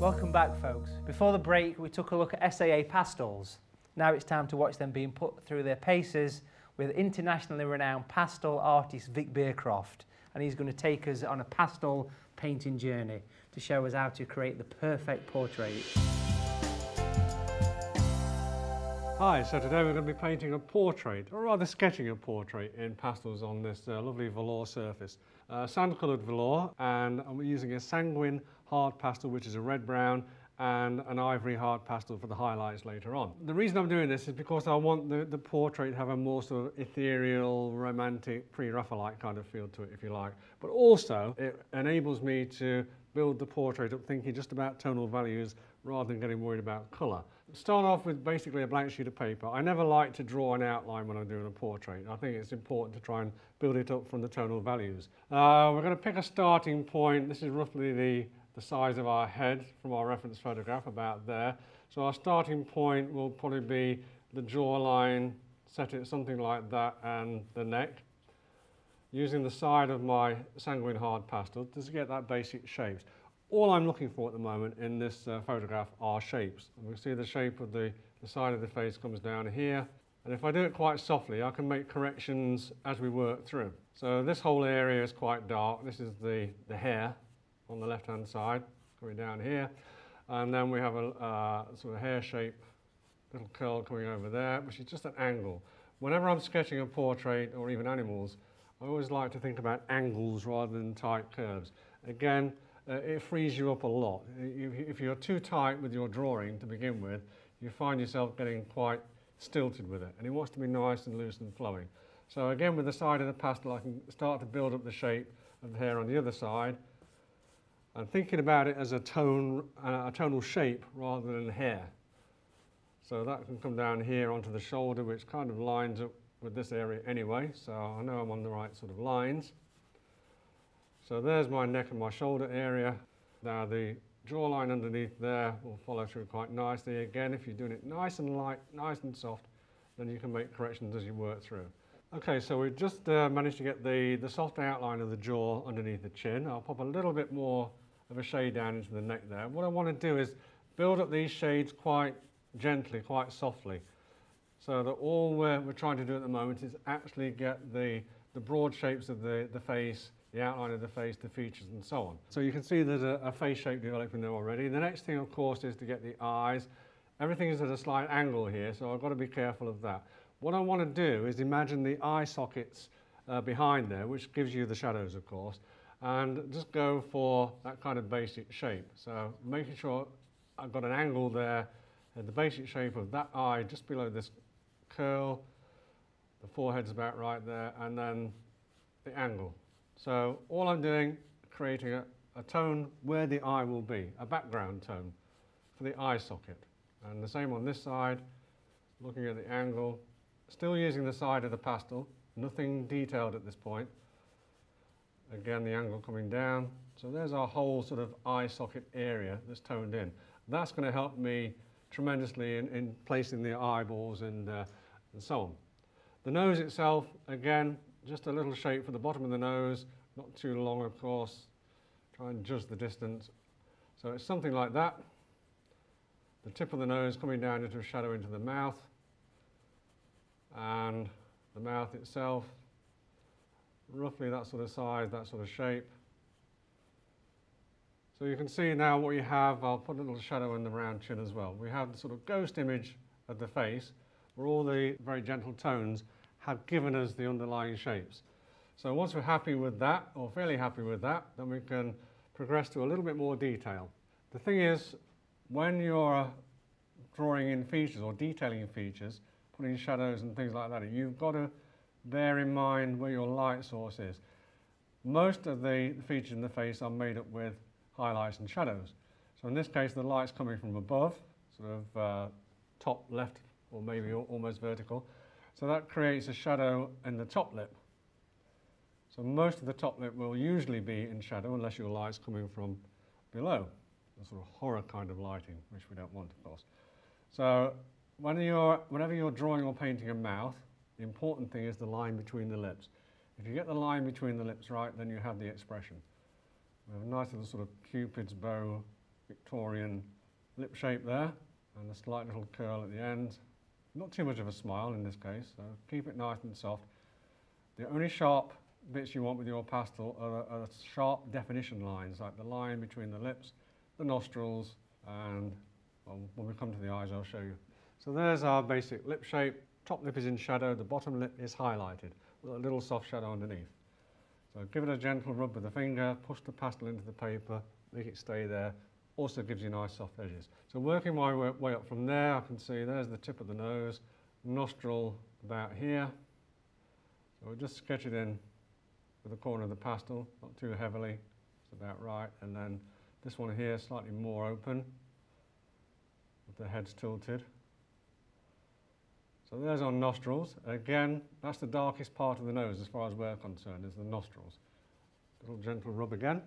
Welcome back, folks. Before the break, we took a look at SAA pastels. Now it's time to watch them being put through their paces with internationally renowned pastel artist Vic Bearcroft. And he's going to take us on a pastel painting journey to show us how to create the perfect portrait. Hi, so today we're going to be painting a portrait, or rather sketching a portrait in pastels on this lovely velour surface. Sand-coloured velour, and I'm using a sanguine hard pastel, which is a red-brown, and an ivory hard pastel for the highlights later on. The reason I'm doing this is because I want the portrait to have a more sort of ethereal, romantic, pre-Raphaelite kind of feel to it, if you like. But also, it enables me to build the portrait up thinking just about tonal values rather than getting worried about colour. Start off with basically a blank sheet of paper. I never like to draw an outline when I'm doing a portrait. I think it's important to try and build it up from the tonal values. We're going to pick a starting point. This is roughly the size of our head from our reference photograph, about there. So our starting point will probably be the jawline, set it something like that, and the neck. Using the side of my sanguine hard pastel to get that basic shapes. All I'm looking for at the moment in this photograph are shapes. And we see the shape of the side of the face comes down here. And if I do it quite softly, I can make corrections as we work through. So this whole area is quite dark. This is the hair on the left-hand side, coming down here. And then we have a sort of hair shape, little curl coming over there, which is just an angle. Whenever I'm sketching a portrait or even animals, I always like to think about angles rather than tight curves. Again, it frees you up a lot. If you're too tight with your drawing to begin with, you find yourself getting quite stilted with it, and it wants to be nice and loose and flowing. So again, with the side of the pastel, I can start to build up the shape of the hair on the other side, and thinking about it as a tonal shape rather than hair. So that can come down here onto the shoulder, which kind of lines up with this area anyway, so I know I'm on the right sort of lines. So there's my neck and my shoulder area. Now the jawline underneath there will follow through quite nicely. Again, if you're doing it nice and light, nice and soft, then you can make corrections as you work through. Okay, so we've just managed to get the soft outline of the jaw underneath the chin. I'll pop a little bit more of a shade down into the neck there. What I want to do is build up these shades quite gently, quite softly, so that all we're trying to do at the moment is actually get the broad shapes of the face, the outline of the face, the features, and so on. So you can see there's a face shape developing there already. The next thing, of course, is to get the eyes. Everything is at a slight angle here, so I've got to be careful of that. What I want to do is imagine the eye sockets behind there, which gives you the shadows, of course, and just go for that kind of basic shape. So making sure I've got an angle there, and the basic shape of that eye just below this curl, the forehead's about right there, and then the angle. So all I'm doing, creating a tone where the eye will be, a background tone for the eye socket. And the same on this side, looking at the angle, still using the side of the pastel, nothing detailed at this point. Again, the angle coming down. So there's our whole sort of eye socket area that's toned in. That's going to help me tremendously in placing the eyeballs and so on. The nose itself, again, just a little shape for the bottom of the nose, not too long, of course. Try and judge the distance. So it's something like that. The tip of the nose coming down into a shadow into the mouth, and the mouth itself, roughly that sort of size, that sort of shape. So you can see now what you have. I'll put a little shadow in the round chin as well. We have the sort of ghost image of the face, where all the very gentle tones have given us the underlying shapes. So once we're happy with that, or fairly happy with that, then we can progress to a little bit more detail. The thing is, when you're drawing in features or detailing features, putting shadows and things like that, you've got to bear in mind where your light source is. Most of the features in the face are made up with highlights and shadows. So in this case, the light's coming from above, sort of top left, or maybe almost vertical. So that creates a shadow in the top lip. So most of the top lip will usually be in shadow unless your light's coming from below. A sort of horror kind of lighting, which we don't want, of course. So whenever you're drawing or painting a mouth, the important thing is the line between the lips. If you get the line between the lips right, then you have the expression. We have a nice little sort of Cupid's bow Victorian lip shape there, and a slight little curl at the end. Not too much of a smile in this case, so keep it nice and soft. The only sharp bits you want with your pastel are sharp definition lines, like the line between the lips, the nostrils, and well, when we come to the eyes I'll show you. So there's our basic lip shape. Top lip is in shadow, the bottom lip is highlighted with a little soft shadow underneath. So give it a gentle rub with the finger, push the pastel into the paper, make it stay there. Also gives you nice soft edges. So working my way up from there, I can see there's the tip of the nose, nostril about here. So we'll just sketch it in with the corner of the pastel, not too heavily, it's about right. And then this one here, slightly more open, with the heads tilted. So there's our nostrils. Again, that's the darkest part of the nose as far as we're concerned, is the nostrils. Little gentle rub again.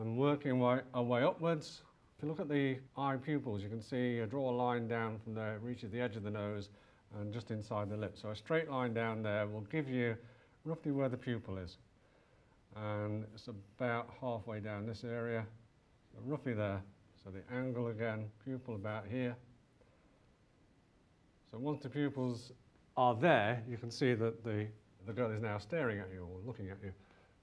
And working our way upwards. If you look at the eye pupils, you can see draw a line down from there, it reaches the edge of the nose and just inside the lip. So a straight line down there will give you roughly where the pupil is. And it's about halfway down this area, so roughly there. So the angle again, pupil about here. So once the pupils are there, you can see that the girl is now staring at you or looking at you.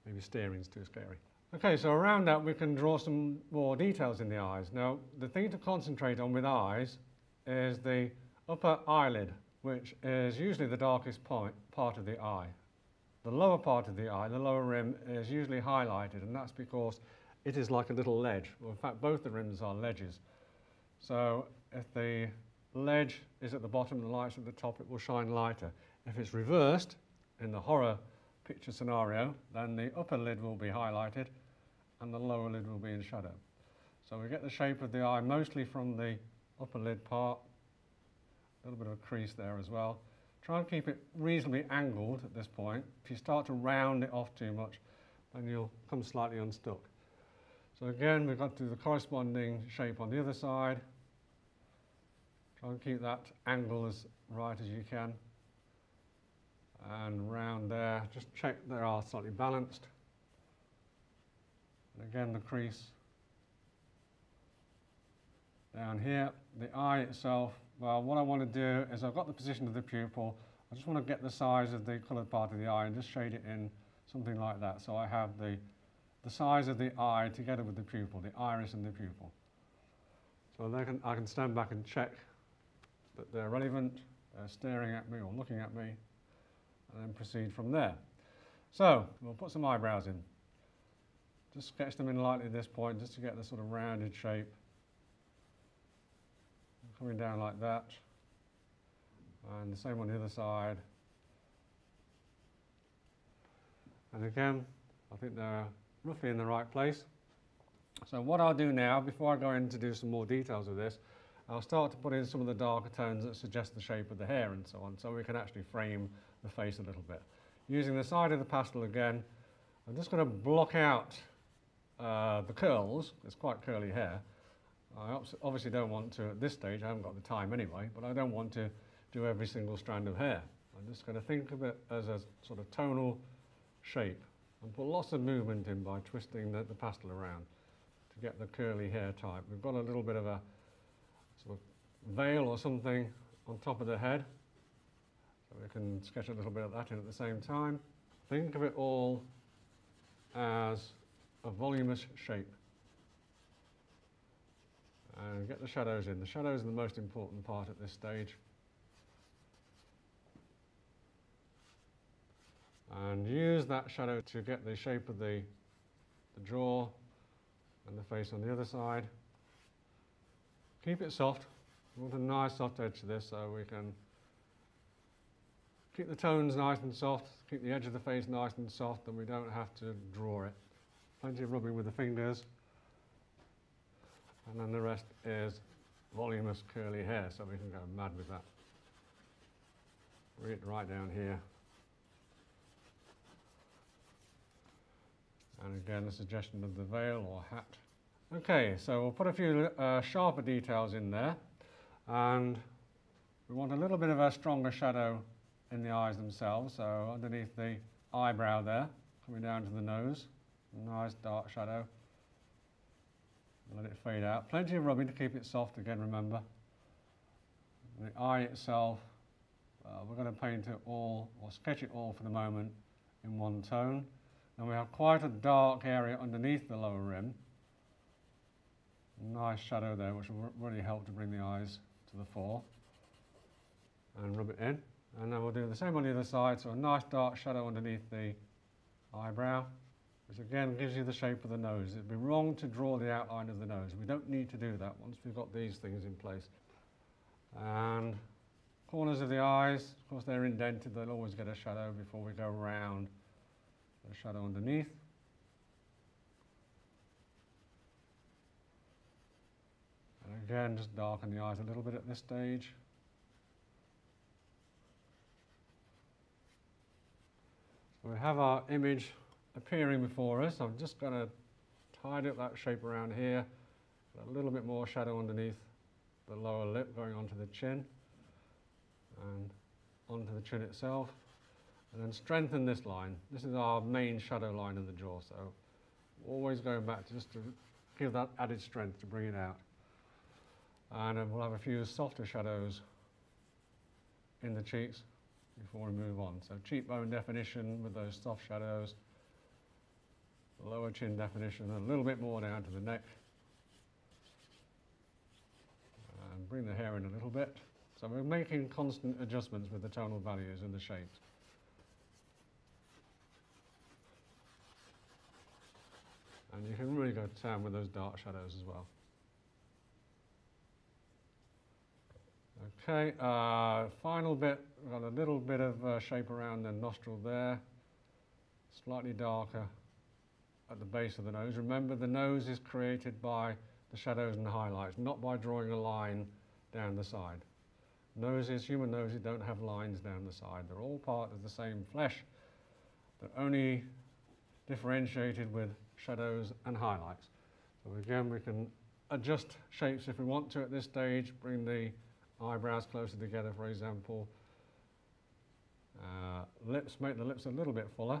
Maybe staring is too scary. Okay, so around that we can draw some more details in the eyes. Now, the thing to concentrate on with eyes is the upper eyelid, which is usually the darkest part of the eye. The lower part of the eye, the lower rim, is usually highlighted, and that's because it is like a little ledge. Well, in fact, both the rims are ledges. So if the ledge is at the bottom and the light's at the top, it will shine lighter. If it's reversed, in the horror picture scenario, then the upper lid will be highlighted and the lower lid will be in shadow. So we get the shape of the eye mostly from the upper lid part, a little bit of a crease there as well. Try and keep it reasonably angled at this point. If you start to round it off too much, then you'll come slightly unstuck. So again, we've got to do the corresponding shape on the other side. Try and keep that angle as right as you can. And round there, just check they are slightly balanced. And again, the crease down here. The eye itself, well, what I want to do is I've got the position of the pupil. I just want to get the size of the coloured part of the eye and just shade it in something like that. So I have the size of the eye together with the pupil, the iris and the pupil. So I can stand back and check that they're relevant, they're staring at me or looking at me, and then proceed from there. So we'll put some eyebrows in. Just sketch them in lightly at this point, just to get the sort of rounded shape. Coming down like that. And the same on the other side. And again, I think they're roughly in the right place. So what I'll do now, before I go in to do some more details of this, I'll start to put in some of the darker tones that suggest the shape of the hair and so on, so we can actually frame the face a little bit. Using the side of the pastel again, I'm just going to block out the curls. It's quite curly hair. I obviously don't want to, at this stage, I haven't got the time anyway, but I don't want to do every single strand of hair. I'm just going to think of it as a sort of tonal shape and put lots of movement in by twisting the pastel around to get the curly hair type. We've got a little bit of a sort of veil or something on top of the head, so we can sketch a little bit of that in at the same time. Think of it all as a voluminous shape. And get the shadows in. The shadows are the most important part at this stage. And use that shadow to get the shape of the jaw and the face on the other side. Keep it soft. We want a nice soft edge to this so we can keep the tones nice and soft, keep the edge of the face nice and soft, and we don't have to draw it. Plenty of rubbing with the fingers. And then the rest is voluminous curly hair, so we can go mad with that. Right down here. And again, the suggestion of the veil or hat. Okay, so we'll put a few sharper details in there. And we want a little bit of a stronger shadow in the eyes themselves. So underneath the eyebrow there, coming down to the nose, nice dark shadow. Let it fade out. Plenty of rubbing to keep it soft again, remember. The eye itself, we're going to paint it all, or sketch it all for the moment, in one tone. And we have quite a dark area underneath the lower rim. Nice shadow there, which will really help to bring the eyes to the fore. And rub it in. And then we'll do the same on the other side, so a nice dark shadow underneath the eyebrow, which again gives you the shape of the nose. It'd be wrong to draw the outline of the nose. We don't need to do that once we've got these things in place. And corners of the eyes, of course they're indented, they'll always get a shadow before we go round the shadow underneath. And again, just darken the eyes a little bit at this stage. So we have our image appearing before us. I'm just going to tidy up that shape around here, a little bit more shadow underneath the lower lip going onto the chin and onto the chin itself, and then strengthen this line. This is our main shadow line in the jaw, so always going back just to give that added strength to bring it out. And then we'll have a few softer shadows in the cheeks before we move on. So cheekbone definition with those soft shadows, lower chin definition, and a little bit more down to the neck. And bring the hair in a little bit. So we're making constant adjustments with the tonal values and the shapes. And you can really go to town with those dark shadows as well. Okay, final bit, we've got a little bit of shape around the nostril there, slightly darker at the base of the nose. Remember, the nose is created by the shadows and the highlights, not by drawing a line down the side. Noses, human noses, don't have lines down the side. They're all part of the same flesh. They're only differentiated with shadows and highlights. So again, we can adjust shapes if we want to at this stage, bring the eyebrows closer together, for example. Lips, make the lips a little bit fuller.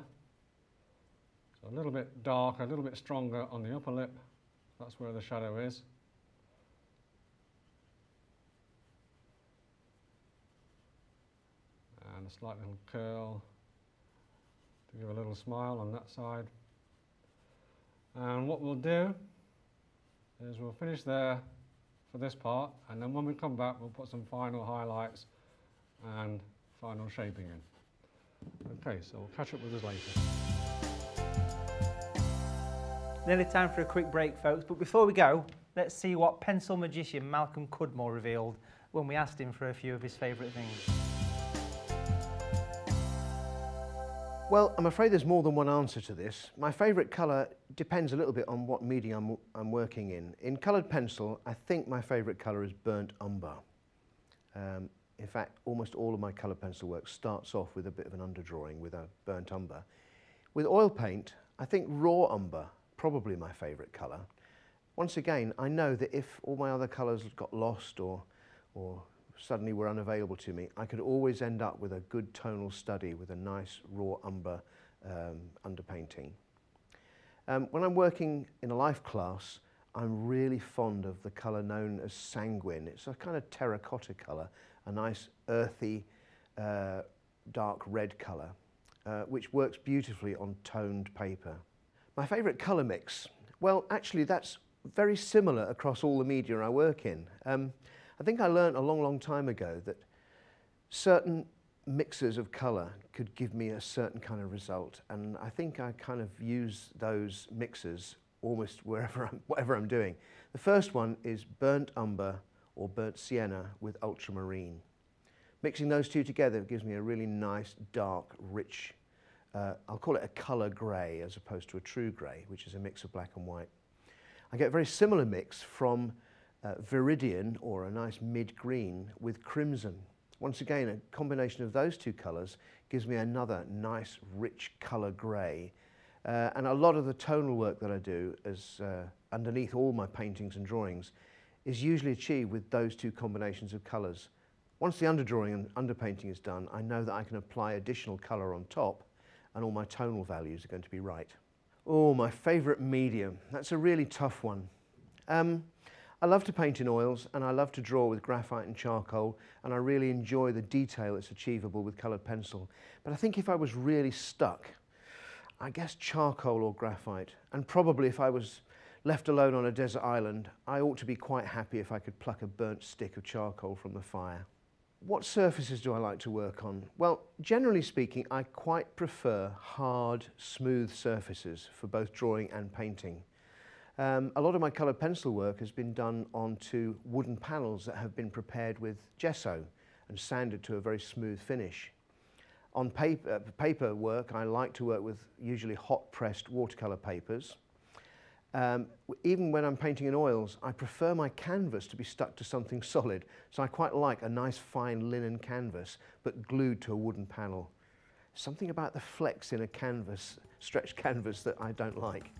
So a little bit darker, a little bit stronger on the upper lip. That's where the shadow is. And a slight little curl to give a little smile on that side. And what we'll do is we'll finish there for this part, and then when we come back we'll put some final highlights and final shaping in. Okay, so we'll catch up with us later. Nearly time for a quick break, folks, but before we go, let's see what pencil magician Malcolm Cudmore revealed when we asked him for a few of his favourite things. Well, I'm afraid there's more than one answer to this. My favourite colour depends a little bit on what medium I'm working in. In coloured pencil, I think my favourite colour is burnt umber. In fact, almost all of my coloured pencil work starts off with a bit of an underdrawing with a burnt umber. With oil paint, I think raw umber, probably my favourite colour. Once again, I know that if all my other colours got lost or suddenly were unavailable to me, I could always end up with a good tonal study with a nice raw umber underpainting. When I'm working in a life class, I'm really fond of the colour known as sanguine. It's a kind of terracotta colour, a nice earthy dark red colour, which works beautifully on toned paper. My favourite colour mix? Well, actually that's very similar across all the media I work in. I think I learned a long time ago that certain mixes of colour could give me a certain kind of result, and I think I kind of use those mixes almost whatever I'm doing. The first one is burnt umber or burnt sienna with ultramarine. Mixing those two together gives me a really nice, dark, rich, I'll call it a colour grey as opposed to a true grey, which is a mix of black and white. I get a very similar mix from viridian, or a nice mid-green, with crimson. Once again, a combination of those two colours gives me another nice, rich colour grey. And a lot of the tonal work that I do is underneath all my paintings and drawings is usually achieved with those two combinations of colours. Once the underdrawing and underpainting is done, I know that I can apply additional colour on top and all my tonal values are going to be right. Oh, my favourite medium. That's a really tough one. I love to paint in oils and I love to draw with graphite and charcoal, and I really enjoy the detail that's achievable with coloured pencil. But I think if I was really stuck, I guess charcoal or graphite, and probably if I was left alone on a desert island, I ought to be quite happy if I could pluck a burnt stick of charcoal from the fire. What surfaces do I like to work on? Well, generally speaking, I quite prefer hard, smooth surfaces for both drawing and painting. A lot of my coloured pencil work has been done onto wooden panels that have been prepared with gesso and sanded to a very smooth finish. On paper work, I like to work with usually hot pressed watercolour papers. Even when I'm painting in oils, I prefer my canvas to be stuck to something solid, so I quite like a nice fine linen canvas but glued to a wooden panel. Something about the flex in a canvas, stretched canvas, that I don't like.